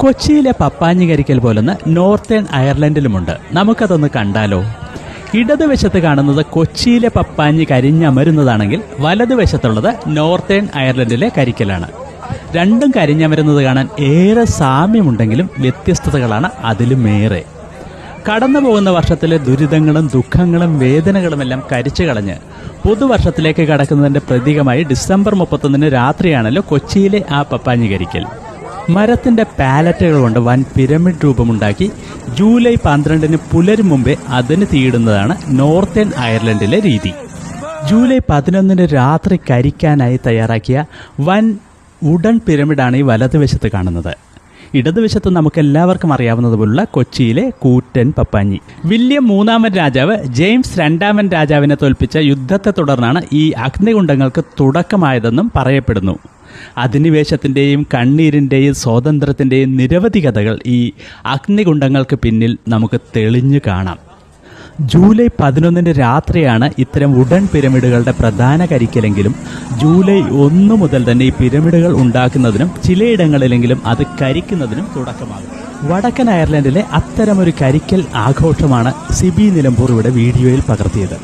കൊച്ചിയിലെ പപ്പാഞ്ഞി കരിക്കൽ പോലൊന്ന് നോർത്തേൺ അയർലൻഡിലുമുണ്ട്. നമുക്കതൊന്ന് കണ്ടാലോ? ഇടതുവശത്ത് കാണുന്നത് കൊച്ചിയിലെ പപ്പാഞ്ഞി കരിഞ്ഞമരുന്നതാണെങ്കിൽ വലതുവശത്തുള്ളത് നോർത്തേൺ അയർലൻഡിലെ കരിക്കലാണ്. രണ്ടും കരിഞ്ഞമരുന്നത് കാണാൻ ഏറെ സാമ്യമുണ്ടെങ്കിലും വ്യത്യസ്തതകളാണ് അതിലുമേറെ. കടന്നു പോകുന്ന വർഷത്തിലെ ദുരിതങ്ങളും ദുഃഖങ്ങളും വേദനകളുമെല്ലാം കരിച്ചു കളഞ്ഞ് പുതുവർഷത്തിലേക്ക് കടക്കുന്നതിൻ്റെ പ്രതീകമായി ഡിസംബർ 31 രാത്രിയാണല്ലോ കൊച്ചിയിലെ ആ പപ്പാഞ്ഞി കരിക്കൽ. മരത്തിൻ്റെ പാലറ്റുകൾ കൊണ്ട് വൻ പിരമിഡ് രൂപമുണ്ടാക്കി ജൂലൈ 12 പുലരും മുമ്പേ അതിന് തീയിടുന്നതാണ് നോർത്തേൺ അയർലൻഡിലെ രീതി. ജൂലൈ 11 രാത്രി കരിക്കാനായി തയ്യാറാക്കിയ വൻ വുഡൻ പിരമിഡാണ് ഈ വലതുവശത്ത് കാണുന്നത്. ഇടതുവശത്ത് നമുക്കെല്ലാവർക്കും അറിയാവുന്നതുപോലുള്ള കൊച്ചിയിലെ കൂറ്റൻ പപ്പാഞ്ഞി. വില്യം മൂന്നാമൻ രാജാവ് ജെയിംസ് രണ്ടാമൻ രാജാവിനെ തോൽപ്പിച്ച യുദ്ധത്തെ തുടർന്നാണ് ഈ അഗ്നികുണ്ഡങ്ങൾക്ക് തുടക്കമായതെന്നും പറയപ്പെടുന്നു. അധിനിവേശത്തിൻ്റെയും കണ്ണീരിൻ്റെയും സ്വാതന്ത്ര്യത്തിൻ്റെയും നിരവധി കഥകൾ ഈ അഗ്നികുണ്ഡങ്ങൾക്ക് പിന്നിൽ നമുക്ക് തെളിഞ്ഞു കാണാം. ജൂലൈ 11 രാത്രിയാണ് ഇത്തരം വുഡൻ പിരമിഡുകളുടെ പ്രധാന കരിക്കലെങ്കിലും ജൂലൈ 1 മുതൽ തന്നെ ഈ പിരമിഡുകൾ ഉണ്ടാക്കുന്നതിനും ചിലയിടങ്ങളിലെങ്കിലും അത് കരിക്കുന്നതിനും തുടക്കമാകും. വടക്കൻ അയർലൻഡിലെ അത്തരമൊരു കരിക്കൽ ആഘോഷമാണ് സിബി നിലമ്പൂർ ഇവിടെ വീഡിയോയിൽ പകർത്തിയത്.